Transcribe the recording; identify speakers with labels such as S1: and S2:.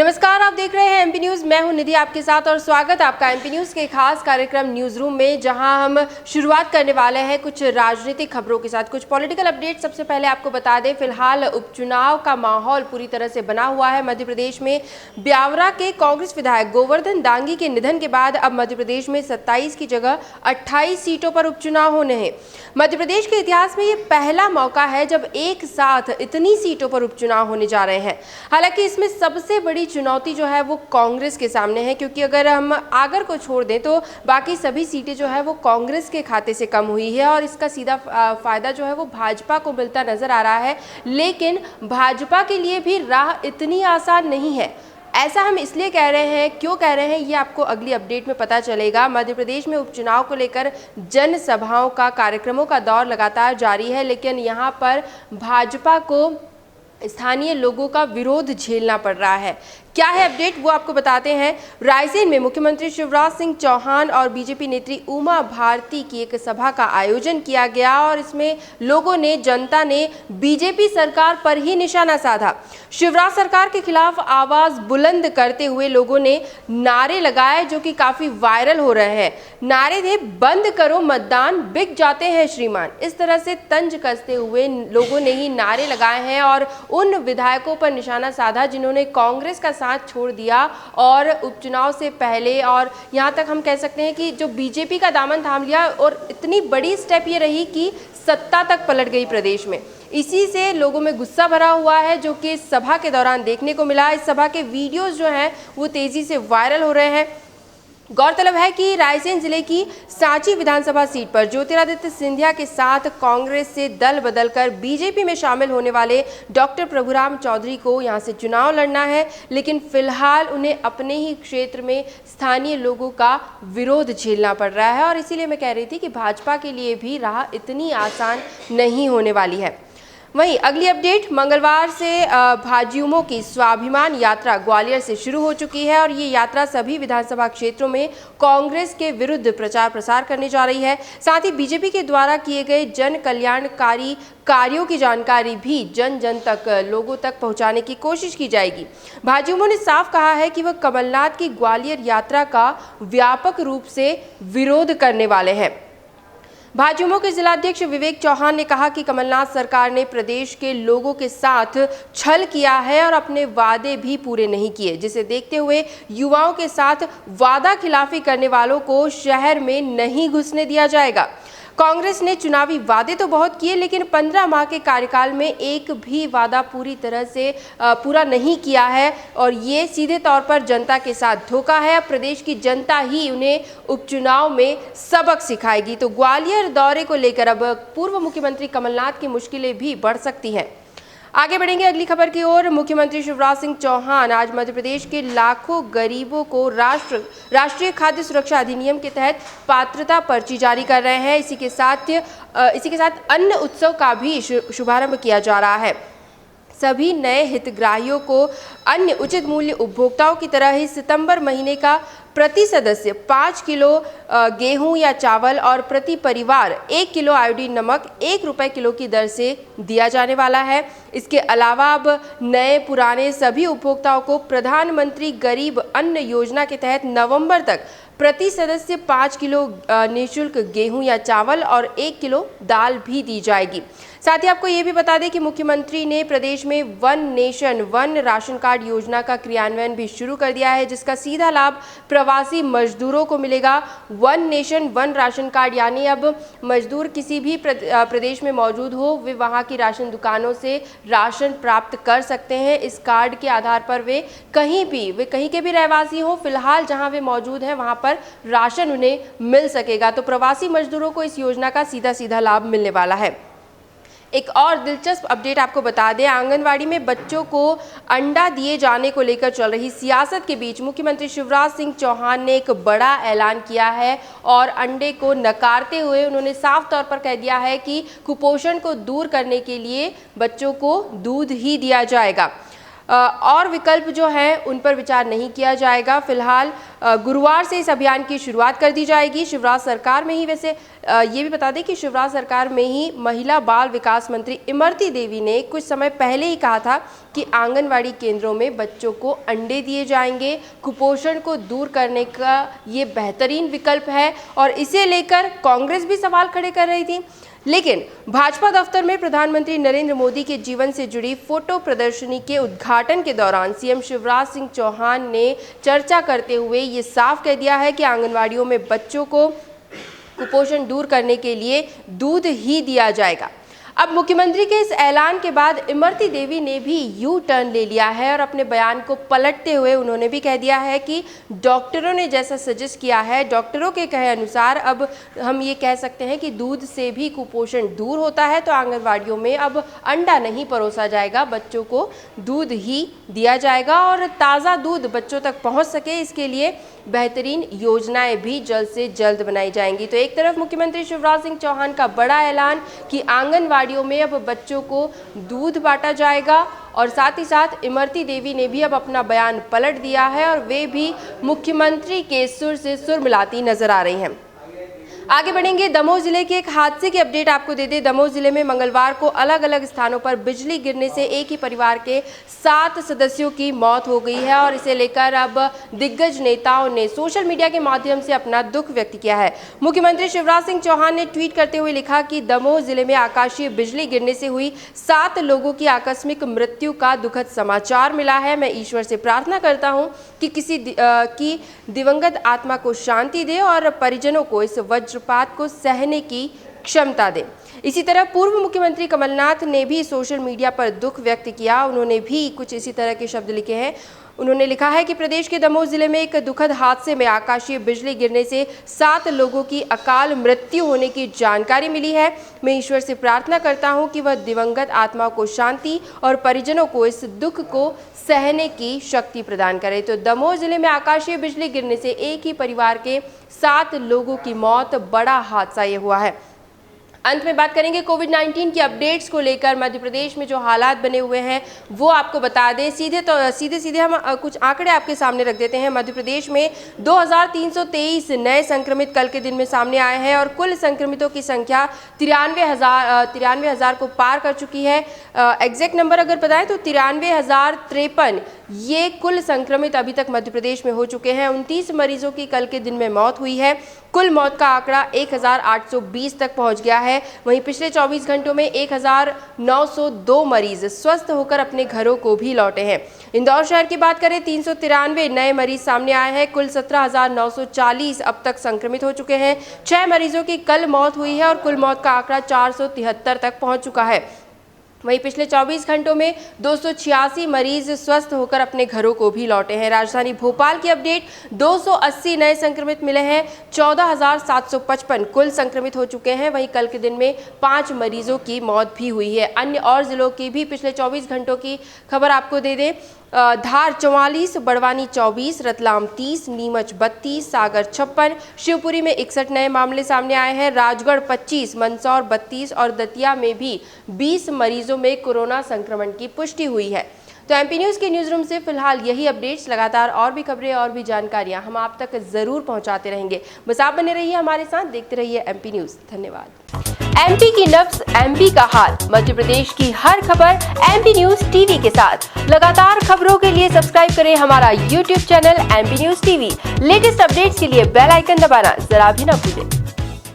S1: नमस्कार, आप देख रहे हैं एमपी न्यूज। मैं हूं निधि आपके साथ और स्वागत आपका एमपी न्यूज के खास कार्यक्रम न्यूज रूम में, जहां हम शुरुआत करने वाले हैं कुछ राजनीतिक खबरों के साथ, कुछ पॉलिटिकल अपडेट। सबसे पहले आपको बता दें, फिलहाल उपचुनाव का माहौल पूरी तरह से बना हुआ है। मध्य प्रदेश में ब्यावरा के कांग्रेस विधायक गोवर्धन दांगी के निधन के बाद अब मध्य प्रदेश में 27 की जगह 28 सीटों पर उपचुनाव होने हैं। मध्य प्रदेश के इतिहास में ये पहला मौका है जब एक साथ इतनी सीटों पर उपचुनाव होने जा रहे हैं। हालांकि इसमें सबसे बड़ी चुनौती जो है वो कांग्रेस के सामने है, क्योंकि अगर हम आगर को छोड़ दें तो बाकी सभी सीटें जो है वो कांग्रेस के खाते से कम हुई है और इसका सीधा फायदा जो है वो भाजपा को मिलता नजर आ रहा है। लेकिन भाजपा के लिए भी राह इतनी आसान नहीं है। ऐसा हम इसलिए कह रहे हैं, क्यों कह रहे हैं, ये आपको अगली अपडेट में पता चलेगा। मध्य प्रदेश में उपचुनाव को लेकर जनसभाओं का, कार्यक्रमों का दौर लगातार जारी है, लेकिन यहाँ पर भाजपा को स्थानीय लोगों का विरोध झेलना पड़ रहा है। क्या है अपडेट, वो आपको बताते हैं। रायसेन में मुख्यमंत्री शिवराज सिंह चौहान और बीजेपी नेत्री उमा भारती की एक सभा का आयोजन किया गया और इसमें लोगों ने, जनता ने बीजेपी सरकार पर ही निशाना साधा। शिवराज सरकार के खिलाफ आवाज बुलंद करते हुए लोगों ने नारे लगाए, जो कि काफी वायरल हो रहे हैं। नारे थे, बंद करो मतदान, बिक जाते हैं श्रीमान। इस तरह से तंज कसते हुए लोगों ने ही नारे लगाए हैं और उन विधायकों पर निशाना साधा जिन्होंने कांग्रेस का साथ छोड़ दिया और उपचुनाव से पहले, और यहां तक हम कह सकते हैं कि जो बीजेपी का दामन थाम लिया। और इतनी बड़ी स्टेप ये रही कि सत्ता तक पलट गई प्रदेश में। इसी से लोगों में गुस्सा भरा हुआ है, जो कि इस सभा के दौरान देखने को मिला। इस सभा के वीडियोस जो हैं वो तेजी से वायरल हो रहे हैं। गौरतलब है कि रायसेन जिले की सांची विधानसभा सीट पर ज्योतिरादित्य सिंधिया के साथ कांग्रेस से दल बदलकर बीजेपी में शामिल होने वाले डॉक्टर प्रभुराम चौधरी को यहां से चुनाव लड़ना है, लेकिन फिलहाल उन्हें अपने ही क्षेत्र में स्थानीय लोगों का विरोध झेलना पड़ रहा है। और इसीलिए मैं कह रही थी कि भाजपा के लिए भी राह इतनी आसान नहीं होने वाली है। वहीं अगली अपडेट, मंगलवार से भाजयुमो की स्वाभिमान यात्रा ग्वालियर से शुरू हो चुकी है और ये यात्रा सभी विधानसभा क्षेत्रों में कांग्रेस के विरुद्ध प्रचार प्रसार करने जा रही है। साथ ही बीजेपी के द्वारा किए गए जन कल्याणकारी कार्यों की जानकारी भी जन जन तक, लोगों तक पहुंचाने की कोशिश की जाएगी। भाजयुमो ने साफ कहा है कि वह कमलनाथ की ग्वालियर यात्रा का व्यापक रूप से विरोध करने वाले हैं। भाजयुमो के जिलाध्यक्ष विवेक चौहान ने कहा कि कमलनाथ सरकार ने प्रदेश के लोगों के साथ छल किया है और अपने वादे भी पूरे नहीं किए, जिसे देखते हुए युवाओं के साथ वादा खिलाफी करने वालों को शहर में नहीं घुसने दिया जाएगा। कांग्रेस ने चुनावी वादे तो बहुत किए, लेकिन 15 माह के कार्यकाल में एक भी वादा पूरी तरह से पूरा नहीं किया है और ये सीधे तौर पर जनता के साथ धोखा है। अब प्रदेश की जनता ही उन्हें उपचुनाव में सबक सिखाएगी। तो ग्वालियर दौरे को लेकर अब पूर्व मुख्यमंत्री कमलनाथ की मुश्किलें भी बढ़ सकती हैं। आगे बढ़ेंगे अगली खबर की ओर। मुख्यमंत्री शिवराज सिंह चौहान आज मध्य प्रदेश के लाखों गरीबों को राष्ट्रीय खाद्य सुरक्षा अधिनियम के तहत पात्रता पर्ची जारी कर रहे हैं। इसी के साथ अन्न उत्सव का भी शुभारंभ किया जा रहा है। सभी नए हितग्राहियों को अन्य उचित मूल्य उपभोक्ताओं की तरह ही सितंबर महीने का प्रति सदस्य 5 किलो गेहूं या चावल और प्रति परिवार 1 किलो आयोडीन नमक 1 रुपये किलो की दर से दिया जाने वाला है। इसके अलावा अब नए पुराने सभी उपभोक्ताओं को प्रधानमंत्री गरीब अन्न योजना के तहत नवंबर तक प्रति सदस्य 5 किलो निःशुल्क गेहूं या चावल और 1 किलो दाल भी दी जाएगी। साथ ही आपको ये भी बता दें कि मुख्यमंत्री ने प्रदेश में one nation one ration card योजना का क्रियान्वयन भी शुरू कर दिया है, जिसका सीधा लाभ प्रवासी मजदूरों को मिलेगा। One nation one ration card यानी अब मजदूर किसी भी प्रदेश में मौजूद हो, वे वहां की राशन दुकानों से राशन प्राप्त कर सकते हैं। इस कार्ड के आधार पर वे कहीं के भी रहवासी हो, फिलहाल जहां वे मौजूद हैं वहां पर राशन उन्हें मिल सकेगा। तो प्रवासी मजदूरों को इस योजना का सीधा सीधा लाभ मिलने वाला है। एक और दिलचस्प अपडेट आपको बता दें, आंगनवाड़ी में बच्चों को अंडा दिए जाने को लेकर चल रही सियासत के बीच मुख्यमंत्री शिवराज सिंह चौहान ने एक बड़ा ऐलान किया है और अंडे को नकारते हुए उन्होंने साफ तौर पर कह दिया है कि कुपोषण को दूर करने के लिए बच्चों को दूध ही दिया जाएगा। और विकल्प जो है उन पर विचार नहीं किया जाएगा। फिलहाल गुरुवार से इस अभियान की शुरुआत कर दी जाएगी। शिवराज सरकार में ही, वैसे ये भी बता दें कि शिवराज सरकार में ही महिला बाल विकास मंत्री इमरती देवी ने कुछ समय पहले ही कहा था कि आंगनवाड़ी केंद्रों में बच्चों को अंडे दिए जाएंगे। कुपोषण को दूर करने का ये बेहतरीन विकल्प है और इसे लेकर कांग्रेस भी सवाल खड़े कर रही थी। लेकिन भाजपा दफ्तर में प्रधानमंत्री नरेंद्र मोदी के जीवन से जुड़ी फोटो प्रदर्शनी के उद्घाटन के दौरान सीएम शिवराज सिंह चौहान ने चर्चा करते हुए ये साफ कह दिया है कि आंगनवाड़ियों में बच्चों को कुपोषण दूर करने के लिए दूध ही दिया जाएगा। अब मुख्यमंत्री के इस ऐलान के बाद इमरती देवी ने भी यू टर्न ले लिया है और अपने बयान को पलटते हुए उन्होंने भी कह दिया है कि डॉक्टरों ने जैसा सजेस्ट किया है, डॉक्टरों के कहे अनुसार अब हम ये कह सकते हैं कि दूध से भी कुपोषण दूर होता है, तो आंगनवाड़ियों में अब अंडा नहीं परोसा जाएगा, बच्चों को दूध ही दिया जाएगा और ताज़ा दूध बच्चों तक पहुँच सके, इसके लिए बेहतरीन योजनाएं भी जल्द से जल्द बनाई जाएंगी। तो एक तरफ मुख्यमंत्री शिवराज सिंह चौहान का बड़ा ऐलान कि आंगनवाड़ियों में अब बच्चों को दूध बांटा जाएगा और साथ ही साथ इमरती देवी ने भी अब अपना बयान पलट दिया है और वे भी मुख्यमंत्री के सुर से सुर मिलाती नजर आ रही हैं। आगे बढ़ेंगे, दमोह जिले के एक हादसे की अपडेट आपको दे दें। दमोह जिले में मंगलवार को अलग अलग स्थानों पर बिजली गिरने से एक ही परिवार के 7 सदस्यों की मौत हो गई है और इसे लेकर अब दिग्गज नेताओं ने सोशल मीडिया के माध्यम से अपना दुख व्यक्त किया है। मुख्यमंत्री शिवराज सिंह चौहान ने ट्वीट करते हुए लिखा कि दमोह जिले में आकाशीय बिजली गिरने से हुई 7 लोगों की आकस्मिक मृत्यु का दुखद समाचार मिला है। मैं ईश्वर से प्रार्थना करता हूँ कि की दिवंगत आत्मा को शांति दे और परिजनों को इस वज्रपात को सहने की क्षमता दे। इसी तरह पूर्व मुख्यमंत्री कमलनाथ ने भी सोशल मीडिया पर दुख व्यक्त किया। उन्होंने भी कुछ इसी तरह के शब्द लिखे हैं। उन्होंने लिखा है कि प्रदेश के दमोह जिले में एक दुखद हादसे में आकाशीय बिजली गिरने से 7 लोगों की अकाल मृत्यु होने की जानकारी मिली है। मैं ईश्वर से प्रार्थना करता हूं कि वह दिवंगत आत्माओं को शांति और परिजनों को इस दुख को सहने की शक्ति प्रदान करे। तो दमोह जिले में आकाशीय बिजली गिरने से एक ही परिवार के 7 लोगों की मौत, बड़ा हादसा ये हुआ है। अंत में बात करेंगे कोविड-19 की अपडेट्स को लेकर। मध्य प्रदेश में जो हालात बने हुए हैं वो आपको बता दें। सीधे हम कुछ आंकड़े आपके सामने रख देते हैं। मध्य प्रदेश में 2323 नए संक्रमित कल के दिन में सामने आए हैं और कुल संक्रमितों की संख्या 93,000 को पार कर चुकी है। एग्जैक्ट नंबर अगर बताएं तो 93,053 ये कुल संक्रमित अभी तक मध्य प्रदेश में हो चुके हैं। 29 मरीजों की कल के दिन में मौत हुई है। कुल मौत का आंकड़ा 1820 तक पहुंच गया है। वहीं पिछले 24 घंटों में 1902 मरीज स्वस्थ होकर अपने घरों को भी लौटे हैं। इंदौर शहर की बात करें, 393 नए मरीज सामने आए हैं। कुल 17,940 अब तक संक्रमित हो चुके हैं। 6 मरीजों की कल मौत हुई है और कुल मौत का आंकड़ा 473 तक पहुंच चुका है। वहीं पिछले 24 घंटों में 286 मरीज स्वस्थ होकर अपने घरों को भी लौटे हैं। राजधानी भोपाल की अपडेट, 280 नए संक्रमित मिले हैं। 14,755 कुल संक्रमित हो चुके हैं। वहीं कल के दिन में 5 मरीजों की मौत भी हुई है। अन्य और जिलों की भी पिछले 24 घंटों की खबर आपको दे दें। धार 44, बड़वानी 24, रतलाम 30, नीमच 32, सागर 56, शिवपुरी में 61 नए मामले सामने आए हैं। राजगढ़ 25, मंदसौर 32 और दतिया में भी 20 मरीजों में कोरोना संक्रमण की पुष्टि हुई है। तो एमपी न्यूज़ के न्यूज़ रूम से फिलहाल यही अपडेट्स। लगातार और भी खबरें और भी जानकारियां हम आप तक जरूर पहुंचाते रहेंगे। बस आप बने रहिए हमारे साथ, देखते रहिए एमपी न्यूज़। धन्यवाद। एमपी की नब्ज, एमपी का हाल, मध्य प्रदेश की हर खबर एमपी न्यूज़ टीवी के साथ। लगातार खबरों के लिए सब्सक्राइब करें हमारा YouTube channel MP news TV. Latest updates के लिए बेल आइकन दबाना जरा भी न भूलें।